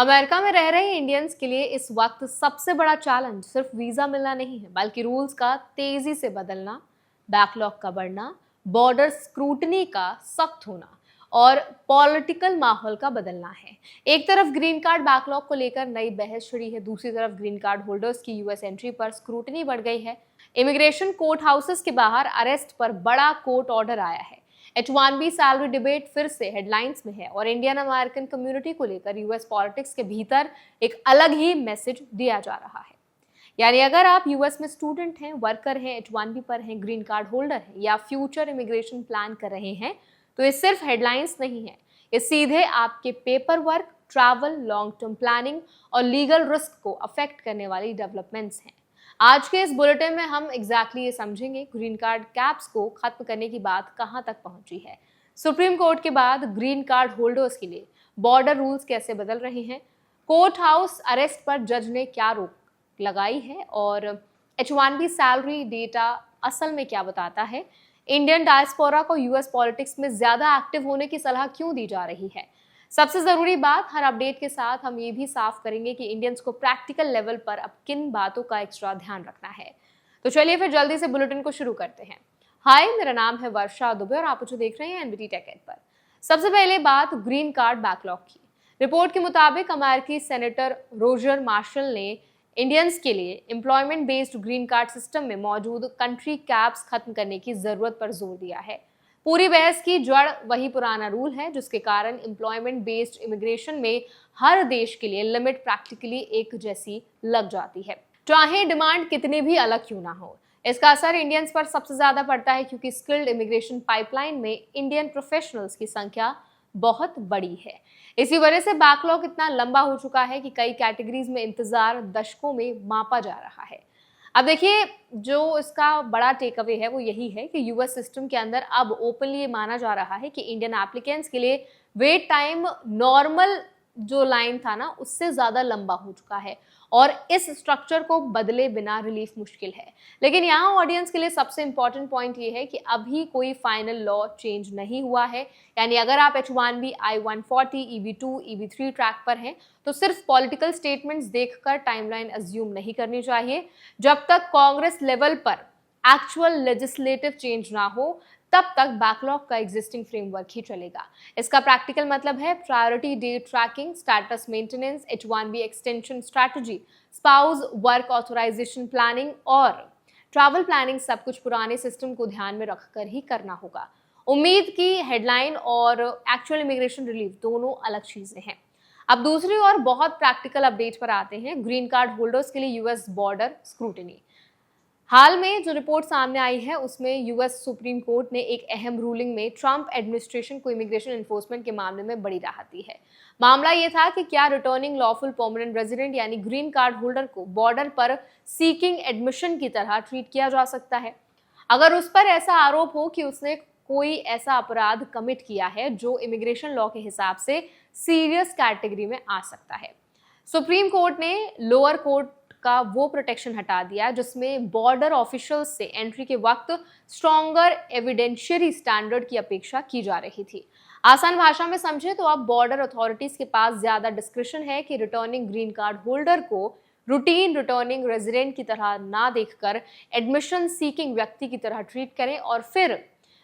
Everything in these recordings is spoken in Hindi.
अमेरिका में रह रहे इंडियंस के लिए इस वक्त सबसे बड़ा चैलेंज सिर्फ वीजा मिलना नहीं है, बल्कि रूल्स का तेजी से बदलना, बैकलॉग का बढ़ना, बॉर्डर स्क्रूटनी का सख्त होना और पॉलिटिकल माहौल का बदलना है। एक तरफ ग्रीन कार्ड बैकलॉग को लेकर नई बहस छिड़ी है, दूसरी तरफ ग्रीन कार्ड होल्डर्स की यूएस एंट्री पर स्क्रूटनी बढ़ गई है। इमिग्रेशन कोर्ट हाउसेस के बाहर अरेस्ट पर बड़ा कोर्ट ऑर्डर आया है। H1B सैलरी डिबेट फिर से हेडलाइंस में है और इंडियन अमेरिकन कम्युनिटी को लेकर यूएस पॉलिटिक्स के भीतर एक अलग ही मैसेज दिया जा रहा है। यानी अगर आप यूएस में स्टूडेंट हैं, वर्कर हैं, H1B पर हैं, ग्रीन कार्ड होल्डर हैं या फ्यूचर इमिग्रेशन प्लान कर रहे हैं, तो ये सिर्फ हेडलाइंस नहीं है, ये सीधे आपके paper work, travel, long term planning और लीगल रिस्क को अफेक्ट करने वाली डेवलपमेंट्स हैं। आज के इस बुलेटिन में हम एग्जैक्टली ये समझेंगे ग्रीन कार्ड कैप्स को खत्म करने की बात कहां तक पहुंची है, सुप्रीम कोर्ट के बाद ग्रीन कार्ड होल्डर्स के लिए बॉर्डर रूल्स कैसे बदल रहे हैं, कोर्ट हाउस अरेस्ट पर जज ने क्या रोक लगाई है और H1B सैलरी डेटा असल में क्या बताता है, इंडियन डायस्पोरा को यूएस पॉलिटिक्स में ज्यादा एक्टिव होने की सलाह क्यों दी जा रही है। सबसे जरूरी बात, हर अपडेट के साथ हम ये भी साफ करेंगे कि इंडियंस को प्रैक्टिकल लेवल पर अब किन बातों का एक्स्ट्रा ध्यान रखना है। तो चलिए फिर जल्दी से बुलेटिन को शुरू करते हैं। हाय, मेरा नाम है वर्षा दुबे और आप मुझे देख रहे हैं एनबीटी टेक एड पर। सबसे पहले बात ग्रीन कार्ड बैकलॉग की। रिपोर्ट के मुताबिक अमेरिकी सेनेटर रोजर मार्शल ने इंडियंस के लिए employment based green card system में मौजूद कंट्री कैप्स खत्म करने की जरूरत पर जोर दिया है। पूरी बहस की जड़ वही पुराना रूल है जिसके कारण एम्प्लॉयमेंट बेस्ड इमिग्रेशन में हर देश के लिए लिमिट प्रैक्टिकली एक जैसी लग जाती है, चाहे डिमांड कितनी भी अलग क्यों ना हो। इसका असर इंडियंस पर सबसे ज्यादा पड़ता है क्योंकि स्किल्ड इमिग्रेशन पाइपलाइन में इंडियन प्रोफेशनल्स की संख्या बहुत बड़ी है। इसी वजह से बैकलॉग इतना लंबा हो चुका है कि कई कैटेगरीज में इंतजार दशकों में मापा जा रहा है। अब देखिए, जो इसका बड़ा टेक अवे है वो यही है कि यूएस सिस्टम के अंदर अब ओपनली ये माना जा रहा है कि इंडियन एप्लीकेंट्स के लिए वेट टाइम नॉर्मल जो लाइन था ना उससे ज्यादा लंबा हो चुका है और इस स्ट्रक्चर को बदले बिना रिलीफ मुश्किल है। लेकिन यहाँ ऑडियंस के लिए सबसे इंपॉर्टेंट पॉइंट ये है कि अभी कोई फाइनल लॉ चेंज नहीं हुआ है। यानी अगर आप H1B, I-140, EB2, EB3 track पर हैं तो सिर्फ पॉलिटिकल स्टेटमेंट्स देखकर टाइमलाइन अज्यूम नहीं करनी चाहिए। जब तक कांग्रेस लेवल पर एक्चुअल लेजिस्लेटिव चेंज ना हो तब तक बैकलॉग का एग्जिस्टिंग फ्रेमवर्क ही चलेगा। इसका प्रैक्टिकल मतलब है priority date tracking, status maintenance, H1B extension strategy, spouse work authorization planning और ट्रैवल प्लानिंग, सब कुछ पुराने सिस्टम को ध्यान में रखकर ही करना होगा। उम्मीद की हेडलाइन और एक्चुअल इमिग्रेशन रिलीफ दोनों अलग चीजें हैं। अब दूसरी और बहुत प्रैक्टिकल अपडेट पर आते हैं, ग्रीन कार्ड होल्डर्स के लिए यूएस बॉर्डर स्क्रूटिनी। हाल में जो रिपोर्ट सामने आई है उसमें यूएस सुप्रीम कोर्ट ने एक अहम रूलिंग में ट्रंप एडमिनिस्ट्रेशन को इमिग्रेशन एनफोर्समेंट के मामले में बड़ी राहत दी है। मामला ये था कि क्या रिटर्निंग लॉफुल परमानेंट रेजिडेंट यानी ग्रीन कार्ड होल्डर को बॉर्डर पर सीकिंग एडमिशन की तरह ट्रीट किया जा सकता है अगर उस पर ऐसा आरोप हो कि उसने कोई ऐसा अपराध कमिट किया है जो इमिग्रेशन लॉ के हिसाब से सीरियस कैटेगरी में आ सकता है। सुप्रीम कोर्ट ने लोअर कोर्ट का वो प्रोटेक्शन हटा दिया जिसमें बॉर्डर ऑफिशियल्स से एंट्री के वक्त स्ट्रॉन्गर एविडेंशियरी स्टैंडर्ड की अपेक्षा की जा रही थी। आसान भाषा में समझे तो अब बॉर्डर अथॉरिटीज के पास ज्यादा डिस्क्रिप्शन है कि रिटर्निंग ग्रीन कार्ड होल्डर को रूटीन रिटर्निंग रेजिडेंट की तरह ना देखकर एडमिशन सीकिंग व्यक्ति की तरह ट्रीट करें और फिर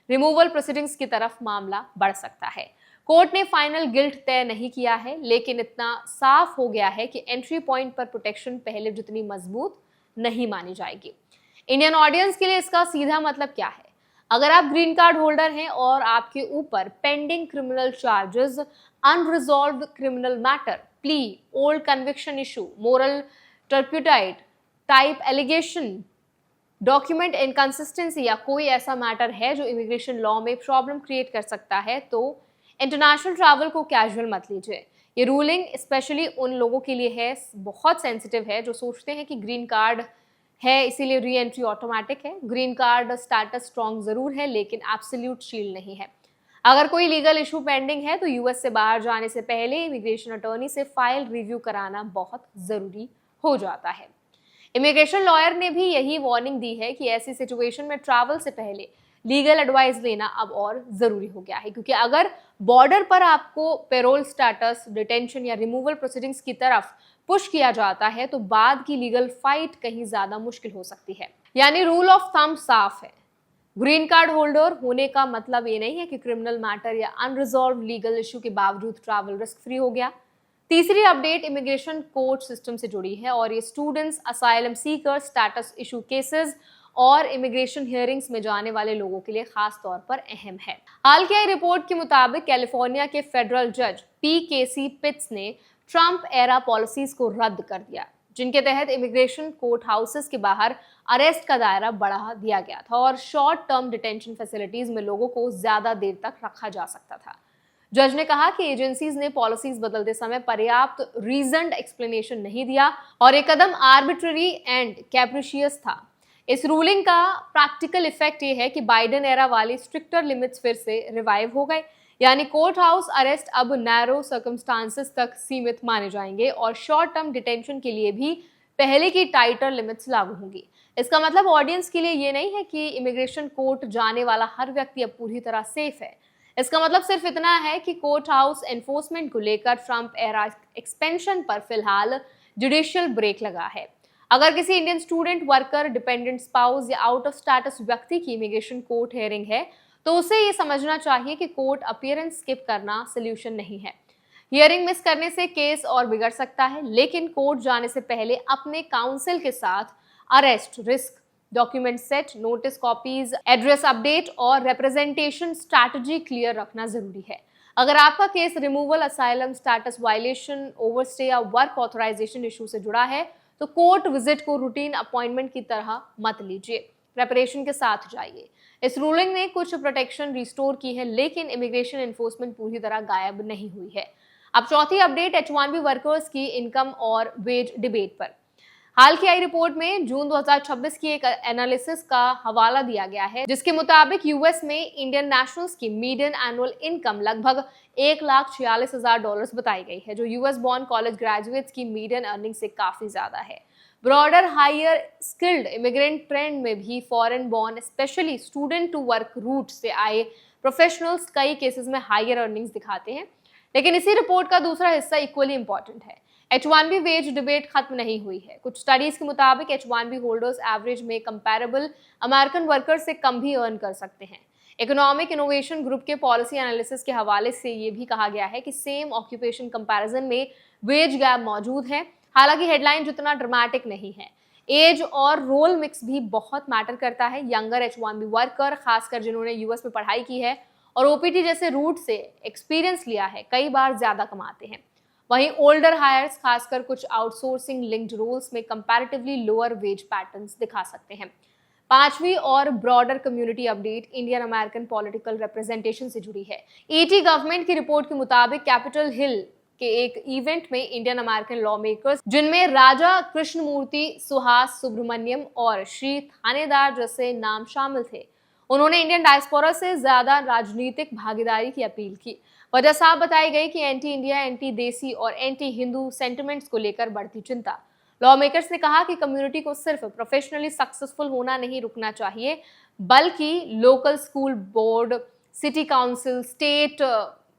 रिमूवल प्रोसीडिंग्स की तरफ मामला बढ़ सकता है। कोर्ट ने फाइनल गिल्ट तय नहीं किया है, लेकिन इतना साफ हो गया है कि एंट्री पॉइंट पर प्रोटेक्शन पहले जितनी मजबूत नहीं मानी जाएगी। इंडियन ऑडियंस के लिए इसका सीधा मतलब क्या है? अगर आप ग्रीन कार्ड होल्डर हैं और आपके ऊपर pending criminal charges, unresolved criminal matter, plea, old conviction issue, moral turpitude type allegation, document inconsistency या कोई ऐसा मैटर है जो इमिग्रेशन लॉ में प्रॉब्लम क्रिएट कर सकता है, तो इंटरनेशनल ट्रैवल को कैजुअल मत लीजिए। ये रूलिंग स्पेशली उन लोगों के लिए है, बहुत सेंसिटिव है, जो सोचते हैं कि ग्रीन कार्ड है इसीलिए री एंट्री ऑटोमेटिक है। ग्रीन कार्ड स्टेटस स्ट्रॉन्ग जरूर है लेकिन एब्सोल्यूट शील्ड नहीं है। अगर कोई लीगल इशू पेंडिंग है तो यूएस से बाहर जाने से पहले इमिग्रेशन अटॉर्नी से फाइल रिव्यू कराना बहुत जरूरी हो जाता है। इमिग्रेशन लॉयर ने भी यही वार्निंग दी है कि ऐसी सिचुएशन में ट्रैवल से पहले लीगल एडवाइस लेना अब और जरूरी हो गया है, क्योंकि अगर बॉर्डर पर आपको पेरोल स्टेटस, डिटेंशन या रिमूवल प्रोसीडिंग्स की तरफ पुश किया जाता है तो बाद की लीगल फाइट कहीं ज्यादा मुश्किल हो सकती है। यानी रूल ऑफ थंब साफ है, ग्रीन कार्ड होल्डर होने का मतलब ये नहीं है कि क्रिमिनल मैटर या अनरिजॉल्व लीगल इश्यू के बावजूद ट्रैवल रिस्क फ्री हो गया। तीसरी अपडेट इमिग्रेशन कोर्ट सिस्टम से जुड़ी है और ये students, asylum Sikar, status issue cases और इमिग्रेशन हियरिंग्स में जाने वाले लोगों के लिए खास तौर पर अहम है। हाल की आई रिपोर्ट के मुताबिक कैलिफोर्निया के फेडरल जज PKC पिट्स ने ट्रंप एरा पॉलिसीज को रद्द कर दिया, जिनके तहत इमिग्रेशन कोर्ट हाउसेस के बाहर अरेस्ट का दायरा बढ़ा दिया गया था और शॉर्ट टर्म डिटेंशन फैसिलिटीज में लोगों को ज्यादा देर तक रखा जा सकता था। जज ने कहा कि एजेंसीज ने पॉलिसीज बदलते समय पर्याप्त रीजन्ड एक्सप्लेनेशन नहीं दिया और ये कदम आर्बिट्ररी एंड कैप्रिशियस था। इस रूलिंग का प्रैक्टिकल इफेक्ट ये है कि बाइडेन एरा वाली स्ट्रिक्टर लिमिट्स फिर से रिवाइव हो गए, यानी कोर्ट हाउस अरेस्ट अब नैरो सर्कमस्टांसेस तक सीमित माने जाएंगे और शॉर्ट टर्म डिटेंशन के लिए भी पहले की टाइटर लिमिट्स लागू होंगी। इसका मतलब ऑडियंस के लिए ये नहीं है कि इमिग्रेशन कोर्ट जाने वाला हर व्यक्ति अब पूरी तरह सेफ है। इसका मतलब सिर्फ इतना है कि कोर्ट हाउस एनफोर्समेंट को लेकर ट्रंप एरा एक्सपेंशन पर फिलहाल जुडिशियल ब्रेक लगा है। अगर किसी Indian student, worker, dependent spouse या आउट ऑफ स्टेटस व्यक्ति की इमिग्रेशन कोर्ट हियरिंग है तो उसे ये समझना चाहिए कि कोर्ट अपीयरेंस स्किप करना सोल्यूशन नहीं है। हियरिंग मिस करने से केस और बिगड़ सकता है, लेकिन कोर्ट जाने से पहले अपने काउंसिल के साथ arrest risk, document set, notice copies, address update और रिप्रेजेंटेशन स्ट्रैटेजी क्लियर रखना जरूरी है। अगर आपका case removal, asylum status violation, overstay या वर्क ऑथराइजेशन इशू से जुड़ा है तो कोर्ट विजिट को रूटीन अपॉइंटमेंट की तरह मत लीजिए, प्रेपरेशन के साथ जाइए। इस रूलिंग ने कुछ प्रोटेक्शन रिस्टोर की है, लेकिन इमिग्रेशन एनफोर्समेंट पूरी तरह गायब नहीं हुई है। अब चौथी अपडेट H1B वर्कर्स की इनकम और वेज डिबेट पर। हाल की आई रिपोर्ट में जून 2026 की एक एनालिसिस का हवाला दिया गया है, जिसके मुताबिक यूएस में इंडियन नेशनल्स की मीडियन एनुअल इनकम लगभग $1,46,000 बताई गई है, जो यूएस बॉर्न कॉलेज ग्रेजुएट्स की मीडियन अर्निंग से काफी ज्यादा है। Broader higher skilled immigrant trend में भी foreign born, specially student to work route से आए प्रोफेशनल्स कई केसेस में हायर अर्निंग्स दिखाते हैं। लेकिन इसी रिपोर्ट का दूसरा हिस्सा इक्वली इंपॉर्टेंट है। H1B वेज डिबेट खत्म नहीं हुई है। कुछ स्टडीज के मुताबिक H1B होल्डर्स एवरेज में कंपैरेबल अमेरिकन वर्कर्स से कम भी अर्न कर सकते हैं। इकोनॉमिक इनोवेशन ग्रुप के पॉलिसी एनालिसिस के हवाले से ये भी कहा गया है कि सेम ऑक्यूपेशन कंपैरिजन में वेज गैप मौजूद है। हालांकि हेडलाइन जितना ड्रामेटिक नहीं है। एज और रोल मिक्स भी बहुत मैटर करता है। यंगर H1B वर्कर, खासकर जिन्होंने यूएस में पढ़ाई की है और OPT जैसे रूट से एक्सपीरियंस लिया है, कई बार ज्यादा कमाते हैं। वहीं ओल्डर हायर्स, खासकर कुछ आउटसोर्सिंग लिंक्ड रोल्स में कंपैरेटिवली लोअर वेज पैटर्न्स दिखा सकते हैं। पांचवी और broader community update Indian American political representation से जुड़ी है। ET गवर्नमेंट की रिपोर्ट के मुताबिक कैपिटल हिल के एक इवेंट में इंडियन अमेरिकन लॉ मेकर्स, जिनमें राजा कृष्णमूर्ति, सुहास सुब्रमण्यम और श्री थानेदार जैसे नाम शामिल थे, उन्होंने इंडियन डायस्पोरा से ज्यादा राजनीतिक भागीदारी की अपील की। वजह साफ बताई गई कि एंटी इंडिया, एंटी देसी और एंटी हिंदू सेंटिमेंट्स को लेकर बढ़ती चिंता। लॉ मेकर्स ने कहा कि कम्युनिटी को सिर्फ प्रोफेशनली सक्सेसफुल होना नहीं रुकना चाहिए, बल्कि local school board, city council, state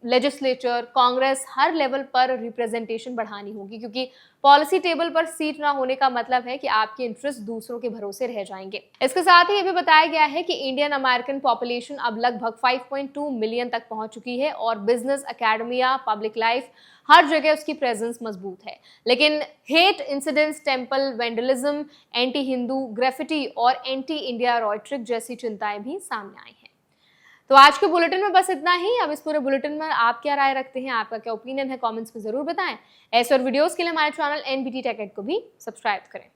legislature, Congress, हर लेवल पर रिप्रेजेंटेशन बढ़ानी होगी, क्योंकि पॉलिसी टेबल पर सीट ना होने का मतलब है कि आपके इंटरेस्ट दूसरों के भरोसे रह जाएंगे। इसके साथ ही ये भी बताया गया है कि इंडियन अमेरिकन पॉपुलेशन अब लगभग 5.2 मिलियन तक पहुंच चुकी है और बिजनेस, एकेडमिया, पब्लिक लाइफ, हर जगह उसकी प्रेजेंस मजबूत है। लेकिन hate incidents, temple vandalism, anti Hindu graffiti और एंटी इंडिया रॉयट्रिक जैसी चिंताएं भी सामने आई हैं। तो आज के बुलेटिन में बस इतना ही। अब इस पूरे बुलेटिन में आप क्या राय रखते हैं, आपका क्या ओपिनियन है, कमेंट्स में जरूर बताएं। ऐसे और वीडियोस के लिए हमारे चैनल NBT Tech Ed को भी सब्सक्राइब करें।